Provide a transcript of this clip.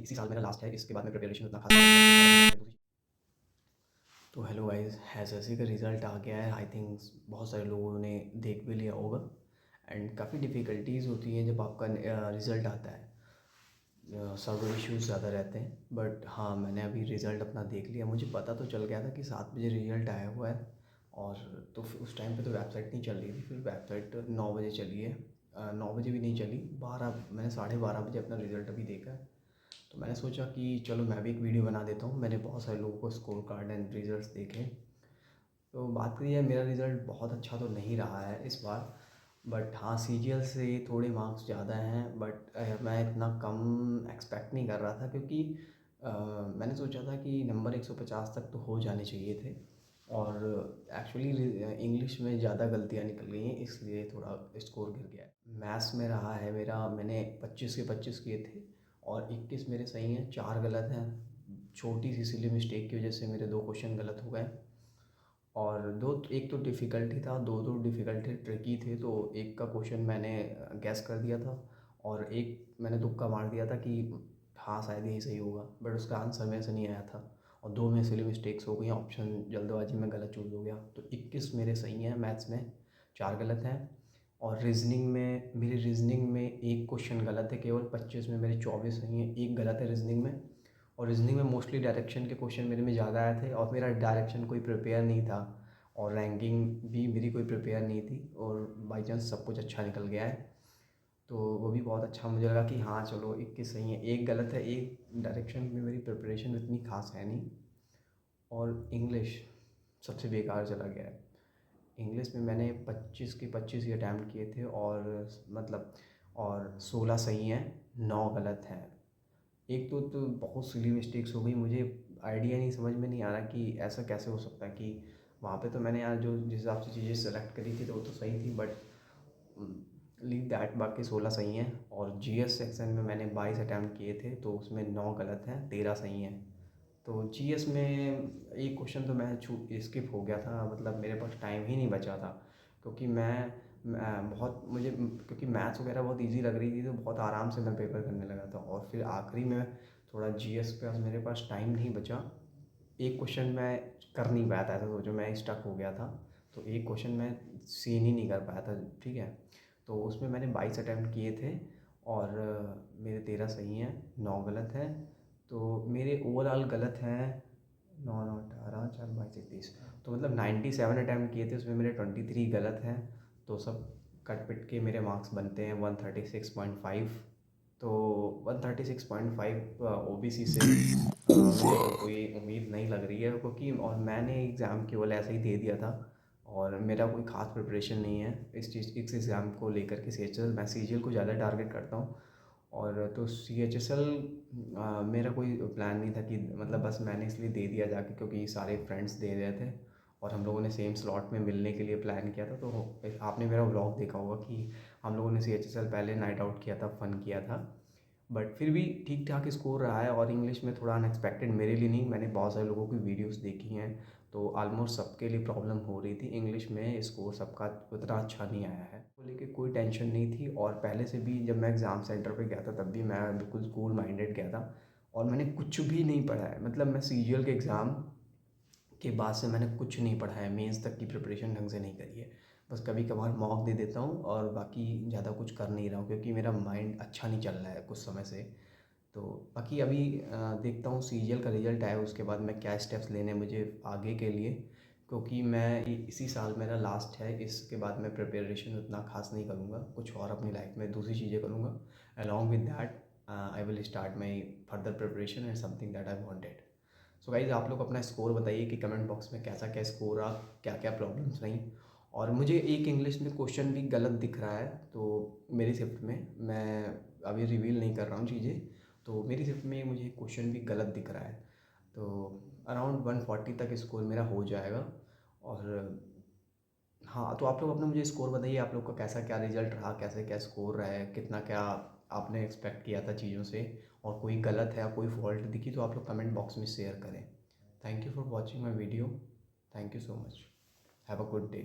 इसी साल मेरा लास्ट है, इसके बाद में प्रिपरेशन उतना खास नहीं है। तो हेलो गाइस, एसएससी का रिज़ल्ट आ गया है। आई थिंक बहुत सारे लोगों ने देख भी लिया होगा। एंड काफ़ी डिफ़िकल्टीज़ होती हैं जब आपका रिज़ल्ट आता है। सर्वर इश्यूज़ ज़्यादा रहते हैं, बट हाँ, मैंने अभी रिज़ल्ट अपना देख लिया। मुझे पता तो चल गया था कि 7 बजे रिज़ल्ट आया हुआ है। और तो फिर उस टाइम पे तो वेबसाइट नहीं चल रही थी, फिर वेबसाइट 9 बजे चली है। 9 बजे भी नहीं चली, 12, मैंने 12:30 बजे अपना रिज़ल्ट अभी देखा है। तो मैंने सोचा कि चलो मैं भी एक वीडियो बना देता हूँ। मैंने बहुत सारे लोगों को स्कोर कार्ड एंड रिजल्ट्स देखे। तो बात करिए, मेरा रिज़ल्ट बहुत अच्छा तो नहीं रहा है इस बार। बट हाँ, सीजीएल से थोड़े मार्क्स ज़्यादा हैं, बट मैं इतना कम एक्सपेक्ट नहीं कर रहा था, क्योंकि मैंने सोचा था कि नंबर 150 तक तो हो जाने चाहिए थे। और एक्चुअली इंग्लिश में ज़्यादा गलतियाँ निकल गई हैं, इसलिए थोड़ा स्कोर गिर गया है। मैथ्स में रहा है मेरा, मैंने 25 के 25 किए थे और 21 मेरे सही हैं, 4 गलत हैं। छोटी सी सिली मिस्टेक की वजह से मेरे 2 क्वेश्चन गलत हो गए। और दो, एक तो डिफ़िकल्ट ही था, 2 तो डिफ़िकल्ट थे, ट्रिकी थे। तो एक का क्वेश्चन मैंने गैस कर दिया था और एक मैंने तुक्का मार दिया था कि हाँ शायद यही सही होगा, बट उसका आंसर मेरे से नहीं आया था। और 2 में सिली मिस्टेक्स हो गई, ऑप्शन जल्दबाजी में गलत चूज़ हो गया। तो 21 मेरे सही हैं मैथ्स में, 4 गलत हैं। और रीज़निंग में, मेरी रीज़निंग में एक क्वेश्चन गलत है केवल। 25 में मेरे 24 सही हैं, एक गलत है रीज़निंग में। और रीज़निंग में मोस्टली डायरेक्शन के क्वेश्चन मेरे में ज़्यादा आए थे, और मेरा डायरेक्शन कोई प्रिपेयर नहीं था। और रैंकिंग भी मेरी कोई प्रिपेयर नहीं थी, और बाई चांस सब कुछ अच्छा निकल गया है। तो वो भी बहुत अच्छा मुझे लगा कि हाँ चलो 21 सही है, एक गलत है। एक डायरेक्शन में मेरी प्रिपरेशन इतनी खास है नहीं। और इंग्लिश सबसे बेकार चला गया है। इंग्लिश में मैंने 25 के 25 ही अटैम्प्ट किए थे, और मतलब और 16 सही हैं, 9 गलत हैं। एक तो बहुत सिली मिस्टेक्स हो गई। मुझे आइडिया नहीं, समझ में नहीं आ रहा कि ऐसा कैसे हो सकता है कि वहाँ पे तो मैंने यार जो जिस हिसाब से चीज़ें सेलेक्ट करी थी तो वो तो सही थी, बट लीव दैट, बाकी 16 सही हैं। और जीएस सेक्शन में मैंने 22 अटैम्प्ट किए थे, तो उसमें 9 गलत हैं, 13 सही हैं। तो जीएस में एक क्वेश्चन तो मैं स्किप हो गया था, मतलब मेरे पास टाइम ही नहीं बचा था। क्योंकि मैं बहुत मुझे क्योंकि मैथ्स वगैरह बहुत इजी लग रही थी, तो बहुत आराम से मैं पेपर करने लगा था। और फिर आखिरी में थोड़ा जीएस पे मेरे पास टाइम नहीं बचा। एक क्वेश्चन मैं कर नहीं पाया था, ऐसा सोचो मैं स्टक हो गया था। तो एक क्वेश्चन मैं सीन ही नहीं कर पाया था, ठीक है। तो उसमें मैंने 22 अटैम्प्ट किए थे, और मेरे 13 सही हैं, 9 गलत हैं। तो मेरे ओवरऑल गलत हैं 9 9 18 4 22 31, तो मतलब 97 अटैम्प्ट किए थे, उसमें मेरे 23 गलत हैं। तो सब कट पिट के मेरे मार्क्स बनते हैं 136.5। तो 136.5 ओबीसी से मुझे तो कोई उम्मीद नहीं लग रही है, क्योंकि और मैंने एग्ज़ाम केवल ऐसे ही दे दिया था। और मेरा कोई ख़ास प्रिपरेशन नहीं है इस एग्ज़ाम को लेकर के। सीएचएसएल, मैं सीजीएल को ज़्यादा टारगेट करता हूँ। और तो सीएचएसएल मेरा कोई प्लान नहीं था कि मतलब बस मैंने इसलिए दे दिया जाके क्योंकि सारे फ्रेंड्स दे रहे थे और हम लोगों ने सेम स्लॉट में मिलने के लिए प्लान किया था। तो आपने मेरा व्लॉग देखा होगा कि हम लोगों ने सीएचएसएल पहले नाइट आउट किया था, फ़न किया था। बट फिर भी ठीक ठाक स्कोर रहा है। और इंग्लिश में थोड़ा अनएक्सपेक्टेड, मेरे लिए नहीं, मैंने बहुत सारे लोगों की वीडियोस देखी हैं, तो ऑलमोस्ट सबके लिए प्रॉब्लम हो रही थी। इंग्लिश में स्कोर सबका उतना अच्छा नहीं आया है, तो लेके कोई टेंशन नहीं थी। और पहले से भी जब मैं एग्ज़ाम सेंटर पे गया था तब भी मैं बिल्कुल कूल माइंडेड गया था, और मैंने कुछ भी नहीं पढ़ा है। मतलब मैं सीजीएल के एग्ज़ाम के बाद से मैंने कुछ नहीं पढ़ा है, मेंस तक की प्रिपरेशन ढंग से नहीं करी है। बस कभी कभार मॉक दे देता हूँ, और बाकी ज़्यादा कुछ कर नहीं रहा हूँ, क्योंकि मेरा माइंड अच्छा नहीं चल रहा है कुछ समय से। तो बाकी अभी देखता हूँ सीजीएल का रिज़ल्ट आए उसके बाद मैं क्या स्टेप्स लेने हैं मुझे आगे के लिए। क्योंकि मैं इसी साल मेरा लास्ट है, इसके बाद मैं प्रिपरेशन उतना खास नहीं करूँगा, कुछ और अपनी लाइफ में दूसरी चीज़ें करूँगा। Along with that I will start my further preparation and something that I wanted. So guys, आप लोग अपना स्कोर बताइए कि कमेंट बॉक्स में कैसा क्या स्कोर रहा, क्या क्या प्रॉब्लम्स रहीं। और मुझे एक इंग्लिश में क्वेश्चन भी गलत दिख रहा है, तो मेरी शिफ्ट में, मैं अभी रिवील नहीं कर रहा हूँ चीज़ें, तो मेरी शिफ्ट में मुझे क्वेश्चन भी गलत दिख रहा है। तो अराउंड 140 तक स्कोर मेरा हो जाएगा। और हाँ, तो आप लोग अपना मुझे स्कोर बताइए, आप लोग का कैसा क्या रिजल्ट रहा, कैसे क्या स्कोर रहा है, कितना क्या आपने एक्सपेक्ट किया था चीज़ों से। और कोई गलत है या कोई फॉल्ट दिखी तो आप लोग कमेंट बॉक्स में शेयर करें। Thank you for watching my video. Thank you so much. Have a good day.